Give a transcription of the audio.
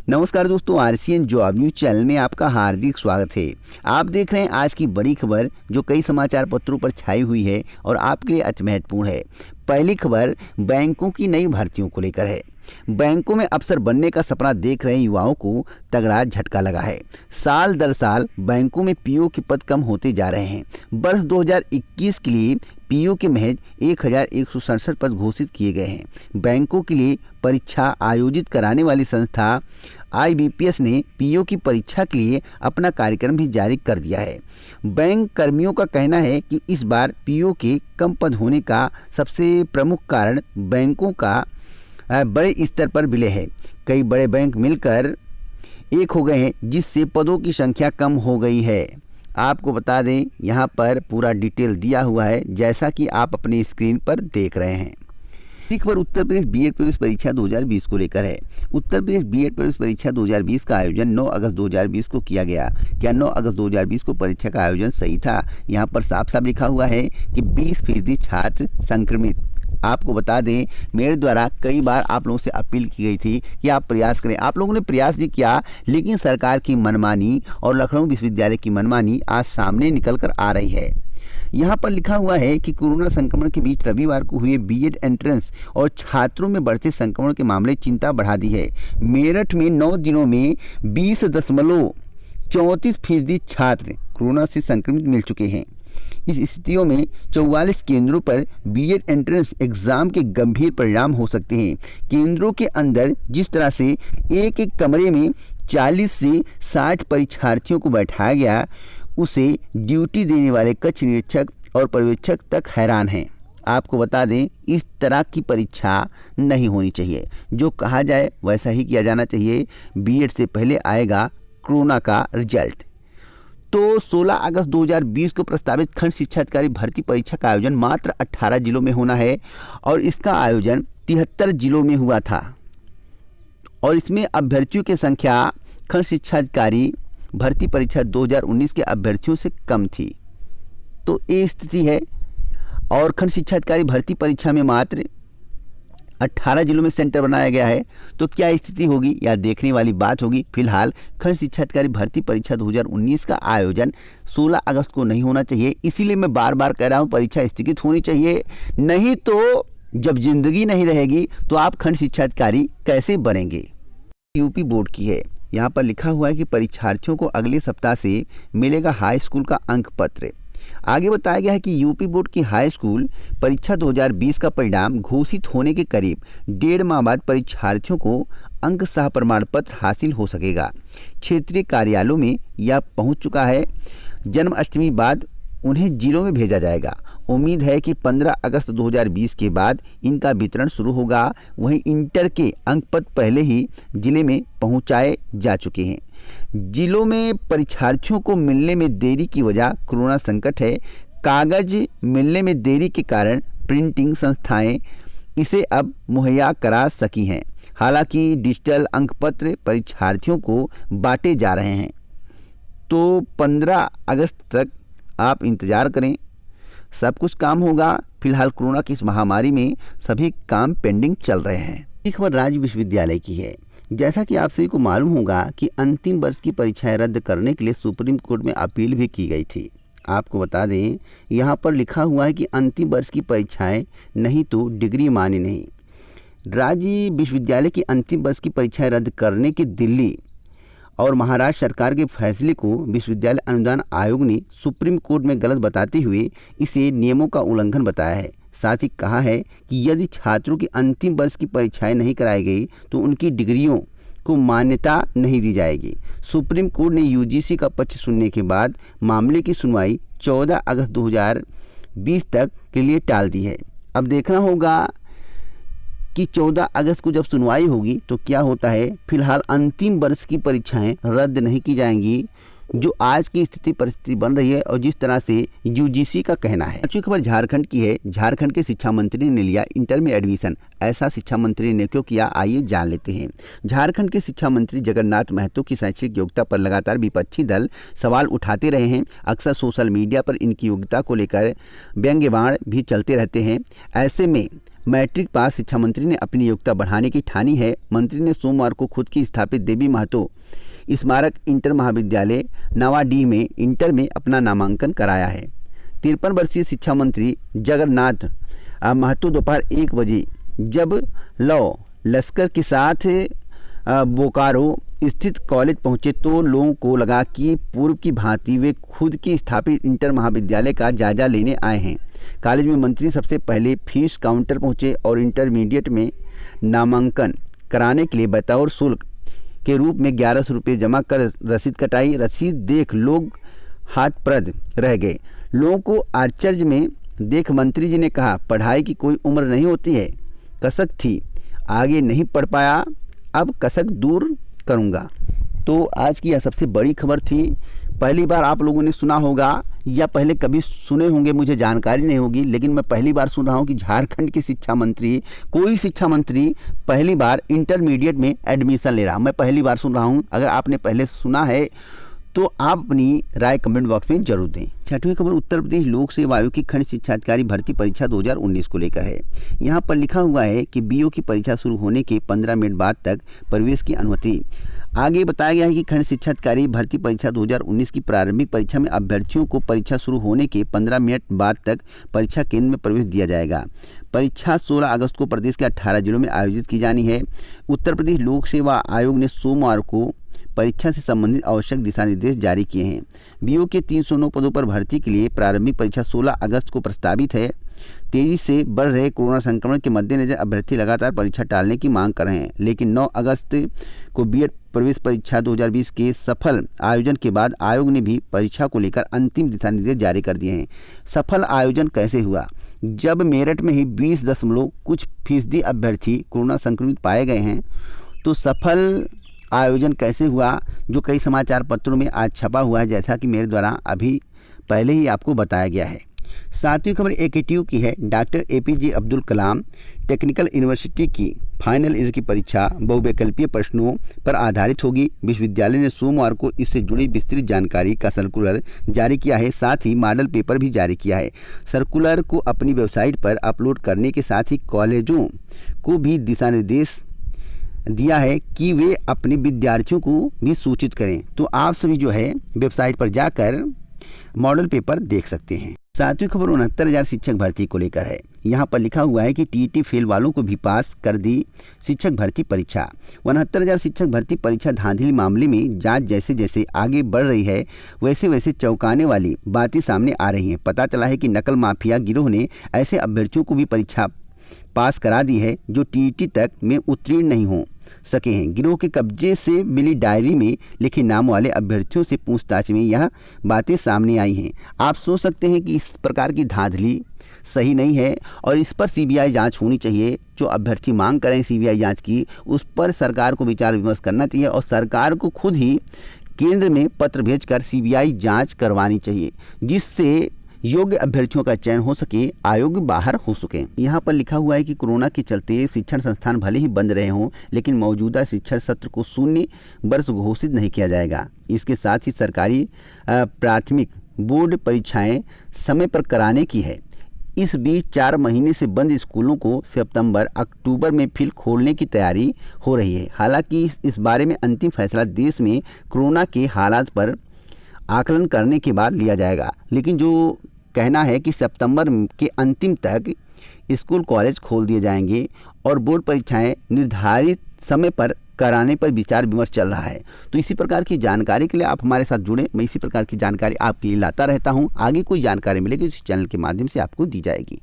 नमस्कार दोस्तों, RCN job news channel में आपका हार्दिक स्वागत है। आप देख रहे हैं आज की बड़ी खबर जो कई समाचार पत्रों पर छाई हुई है और आपके लिए अति महत्वपूर्ण है। पहली खबर बैंकों की नई भर्तियों को लेकर है। बैंकों में अफसर बनने का सपना देख रहे युवाओं को तगड़ा झटका लगा है। साल दर साल बैंकों में पीओ के पद कम होते जा रहे हैं। वर्ष 2021 के लिए पीओ के महज 1167 पद घोषित किए गए हैं। बैंकों के लिए परीक्षा आयोजित कराने वाली संस्था आईबीपीएस ने पीओ की परीक्षा के लिए अपना कार्यक्रम भी जारी कर दिया है। बैंक कर्मियों का कहना है कि इस बार पीओ के कम पद होने का सबसे प्रमुख कारण बैंकों का बड़े स्तर पर विलय है। कई बड़े बैंक मिलकर एक हो गए हैं, जिससे पदों की संख्या कम हो गई है। आपको बता दें, यहाँ पर पूरा डिटेल दिया हुआ है जैसा कि आप अपनी स्क्रीन पर देख रहे हैं। एक बार उत्तर प्रदेश बीएड प्रवेश परीक्षा 2020 को लेकर है। उत्तर प्रदेश बीएड प्रवेश परीक्षा 2020 का आयोजन 9 अगस्त 2020 को किया गया। क्या 9 अगस्त 2020 को परीक्षा का आयोजन सही था? यहाँ पर साफ साफ लिखा हुआ है कि 20% छात्र संक्रमित। आपको बता दें, मेरे द्वारा कई बार आप लोगों से अपील की गई थी कि आप प्रयास करें। आप लोगों ने प्रयास भी किया, लेकिन सरकार की मनमानी और लखनऊ विश्वविद्यालय की मनमानी आज सामने निकल कर आ रही है। यहाँ पर लिखा हुआ है कि कोरोना संक्रमण के बीच रविवार को हुए बीएड एंट्रेंस और छात्रों में बढ़ते संक्रमण के मामले चिंता बढ़ा दी है। मेरठ में 9 दिनों में 20.34% छात्र कोरोना से संक्रमित मिल चुके हैं। इस स्थितियों में 44 केंद्रों पर बीएड एंट्रेंस एग्जाम के गंभीर परिणाम हो सकते हैं। केंद्रों के अंदर जिस तरह से एक एक कमरे में 40 से 60 परीक्षार्थियों को बैठाया गया, उसे ड्यूटी देने वाले कक्ष निरीक्षक और पर्यवेक्षक तक हैरान हैं। आपको बता दें, इस तरह की परीक्षा नहीं होनी चाहिए। जो कहा जाए वैसा ही किया जाना चाहिए। बीएड से पहले आएगा कोरोना का रिजल्ट। तो 16 अगस्त 2020 को प्रस्तावित खंड शिक्षा अधिकारी भर्ती परीक्षा का आयोजन मात्र 18 जिलों में होना है और इसका आयोजन 73 जिलों में हुआ था और इसमें अभ्यर्थियों की संख्या खंड शिक्षा अधिकारी भर्ती परीक्षा 2019 के अभ्यर्थियों से कम थी। तो ये स्थिति है और खंड शिक्षा अधिकारी भर्ती परीक्षा में मात्र 18 जिलों में सेंटर बनाया गया है। तो क्या स्थिति होगी या देखने वाली बात होगी। फिलहाल खंड शिक्षा अधिकारी भर्ती परीक्षा 2019 का आयोजन 16 अगस्त को नहीं होना चाहिए। इसीलिए मैं बार बार कह रहा हूँ, परीक्षा स्थगित होनी चाहिए। नहीं तो जब जिंदगी नहीं रहेगी तो आप खंड शिक्षा अधिकारी कैसे बनेंगे। यूपी बोर्ड की है। यहाँ पर लिखा हुआ है कि परीक्षार्थियों को अगले सप्ताह से मिलेगा हाई स्कूल का अंक पत्र। आगे बताया गया है कि यूपी बोर्ड की हाई स्कूल परीक्षा 2020 का परिणाम घोषित होने के करीब 1.5 माह बाद परीक्षार्थियों को अंक सह प्रमाण पत्र हासिल हो सकेगा। क्षेत्रीय कार्यालयों में यह पहुंच चुका है। जन्माष्टमी बाद उन्हें जिलों में भेजा जाएगा। उम्मीद है कि 15 अगस्त 2020 के बाद इनका वितरण शुरू होगा। वहीं इंटर के अंक पत्र पहले ही जिले में पहुंचाए जा चुके हैं। जिलों में परीक्षार्थियों को मिलने में देरी की वजह कोरोना संकट है। कागज मिलने में देरी के कारण प्रिंटिंग संस्थाएं इसे अब मुहैया करा सकी हैं। हालांकि डिजिटल अंक पत्र परीक्षार्थियों को बांटे जा रहे हैं। तो 15 अगस्त तक आप इंतज़ार करें, सब कुछ काम होगा। फिलहाल कोरोना की इस महामारी में सभी काम पेंडिंग चल रहे हैं। एक खबर राज्य विश्वविद्यालय की है। जैसा कि आप सभी को मालूम होगा कि अंतिम वर्ष की परीक्षाएं रद्द करने के लिए सुप्रीम कोर्ट में अपील भी की गई थी। आपको बता दें, यहाँ पर लिखा हुआ है कि अंतिम वर्ष की परीक्षाएं नहीं तो डिग्री मान्य नहीं। राज्य विश्वविद्यालय की अंतिम वर्ष की परीक्षाएं रद्द करने के दिल्ली और महाराष्ट्र सरकार के फैसले को विश्वविद्यालय अनुदान आयोग ने सुप्रीम कोर्ट में गलत बताते हुए इसे नियमों का उल्लंघन बताया है। साथ ही कहा है कि यदि छात्रों की अंतिम वर्ष की परीक्षाएं नहीं कराई गई तो उनकी डिग्रियों को मान्यता नहीं दी जाएगी। सुप्रीम कोर्ट ने यूजीसी का पक्ष सुनने के बाद मामले की सुनवाई 14 अगस्त 2020 तक के लिए टाल दी है। अब देखना होगा कि 14 अगस्त को जब सुनवाई होगी तो क्या होता है। फिलहाल अंतिम वर्ष की परीक्षाएं रद्द नहीं की जाएंगी, जो आज की स्थिति परिस्थिति बन रही है और जिस तरह से यूजीसी का कहना है। अच्छी खबर झारखंड की है। झारखंड के शिक्षा मंत्री ने लिया इंटर में एडमिशन। ऐसा शिक्षा मंत्री ने क्यों किया, आइए जान लेते हैं। झारखंड के शिक्षा मंत्री जगन्नाथ महतो की शैक्षिक योग्यता पर लगातार विपक्षी दल सवाल उठाते रहे हैं। अक्सर सोशल मीडिया पर इनकी योग्यता को लेकर व्यंग्यवाण भी चलते रहते हैं। ऐसे में मैट्रिक पास शिक्षा मंत्री ने अपनी योग्यता बढ़ाने की ठानी है। मंत्री ने सोमवार को खुद की स्थापित देवी महतो स्मारक इंटर महाविद्यालय नवाडीह में इंटर में अपना नामांकन कराया है। 53 वर्षीय शिक्षा मंत्री जगन्नाथ महतो दोपहर 1 बजे जब लौ लश्कर के साथ बोकारो स्थित कॉलेज पहुंचे तो लोगों को लगा कि पूर्व की भांति वे खुद की स्थापित इंटर महाविद्यालय का जायजा लेने आए हैं। कॉलेज में मंत्री सबसे पहले फीस काउंटर पहुंचे और इंटरमीडिएट में नामांकन कराने के लिए बतौर शुल्क के रूप में 1100 रुपये जमा कर रसीद कटाई। रसीद देख लोग हाथप्रद रह गए। लोगों को आश्चर्य में देख मंत्री जी ने कहा, पढ़ाई की कोई उम्र नहीं होती है। कसक थी, आगे नहीं पढ़ पाया, अब कसक दूर करूंगा। तो आज की यह सबसे बड़ी खबर थी। पहली बार आप लोगों ने सुना होगा या पहले कभी सुने होंगे, मुझे जानकारी नहीं होगी, लेकिन मैं पहली बार सुन रहा हूँ कि झारखंड के शिक्षा मंत्री, कोई शिक्षा मंत्री पहली बार इंटरमीडिएट में एडमिशन ले रहा। मैं पहली बार सुन रहा हूँ। अगर आपने पहले सुना है तो आप अपनी राय कमेंट बॉक्स में जरूर दें। छठवीं खबर उत्तर प्रदेश लोक सेवा आयोग की खंड शिक्षा अधिकारी भर्ती परीक्षा 2019 को लेकर है। यहाँ पर लिखा हुआ है कि बीओ की परीक्षा शुरू होने के 15 मिनट बाद तक प्रवेश की अनुमति। आगे बताया गया है कि खंड शिक्षा अधिकारी भर्ती परीक्षा 2019 की प्रारंभिक परीक्षा में अभ्यर्थियों को परीक्षा शुरू होने के 15 मिनट बाद तक परीक्षा केंद्र में प्रवेश दिया जाएगा। परीक्षा 16 अगस्त को प्रदेश के 18 जिलों में आयोजित की जानी है। उत्तर प्रदेश लोक सेवा आयोग ने सोमवार को परीक्षा से संबंधित आवश्यक दिशा निर्देश जारी किए हैं। बीओ के 309 पदों पर भर्ती के लिए प्रारंभिक परीक्षा 16 अगस्त को प्रस्तावित है। तेजी से बढ़ रहे कोरोना संक्रमण के मद्देनजर अभ्यर्थी लगातार परीक्षा टालने की मांग कर रहे हैं, लेकिन 9 अगस्त को बीएड प्रवेश परीक्षा 2020 के सफल आयोजन के बाद आयोग ने भी परीक्षा को लेकर अंतिम दिशा निर्देश जारी कर दिए हैं। सफल आयोजन कैसे हुआ? जब मेरठ में ही 20% अभ्यर्थी कोरोना संक्रमित पाए गए हैं, तो सफल आयोजन कैसे हुआ, जो कई समाचार पत्रों में आज छपा हुआ है, जैसा कि मेरे द्वारा अभी पहले ही आपको बताया गया है। सातवीं खबर एकेटीयू की है। Doctor APJ Abdul Kalam technical university की फाइनल ईयर की परीक्षा बहुविकल्पीय प्रश्नों पर आधारित होगी। विश्वविद्यालय ने सोमवार को इससे जुड़ी विस्तृत जानकारी का सर्कुलर जारी किया है, साथ ही मॉडल पेपर भी जारी किया है। सर्कुलर को अपनी वेबसाइट पर अपलोड करने के साथ ही कॉलेजों को भी दिशा निर्देश दिया है कि वे अपने विद्यार्थियों को भी सूचित करें। तो आप सभी जो है वेबसाइट पर जाकर मॉडल पेपर देख सकते हैं। सातवीं खबर 69,000 शिक्षक भर्ती को लेकर है। यहाँ पर लिखा हुआ है कि टीईटी फेल वालों को भी पास कर दी शिक्षक भर्ती परीक्षा। 69,000 शिक्षक भर्ती परीक्षा धांधली मामले में जांच जैसे जैसे आगे बढ़ रही है, वैसे वैसे चौंकाने वाली बातें सामने आ रही हैं। पता चला है कि नकल माफिया गिरोह ने ऐसे अभ्यर्थियों को भी परीक्षा पास करा दी है जो टीईटी तक में उत्तीर्ण नहीं हो सके हैं। गिरोह के कब्जे से मिली डायरी में लिखे नाम वाले अभ्यर्थियों से पूछताछ में यह बातें सामने आई हैं। आप सोच सकते हैं कि इस प्रकार की धांधली सही नहीं है और इस पर सीबीआई जांच होनी चाहिए। जो अभ्यर्थी मांग करें सीबीआई जांच की, उस पर सरकार को विचार विमर्श करना चाहिए और सरकार को खुद ही केंद्र में पत्र भेजकर सीबीआई जांच करवानी चाहिए, जिससे योग्य अभ्यर्थियों का चयन हो सके, आयोग बाहर हो सके। यहाँ पर लिखा हुआ है कि कोरोना के चलते शिक्षण संस्थान भले ही बंद रहे हों, लेकिन मौजूदा शिक्षण सत्र को शून्य वर्ष घोषित नहीं किया जाएगा। इसके साथ ही सरकारी प्राथमिक बोर्ड परीक्षाएं समय पर कराने की है। इस बीच 4 महीने से बंद स्कूलों को सितंबर अक्टूबर में फिर खोलने की तैयारी हो रही है। हालांकि इस बारे में अंतिम फैसला देश में कोरोना के हालात पर आकलन करने के बाद लिया जाएगा, लेकिन जो कहना है कि सितंबर के अंतिम तक स्कूल कॉलेज खोल दिए जाएंगे और बोर्ड परीक्षाएं निर्धारित समय पर कराने पर विचार विमर्श चल रहा है। तो इसी प्रकार की जानकारी के लिए आप हमारे साथ जुड़ें। मैं इसी प्रकार की जानकारी आपके लिए लाता रहता हूं। आगे कोई जानकारी मिलेगी इस चैनल के माध्यम से आपको दी जाएगी।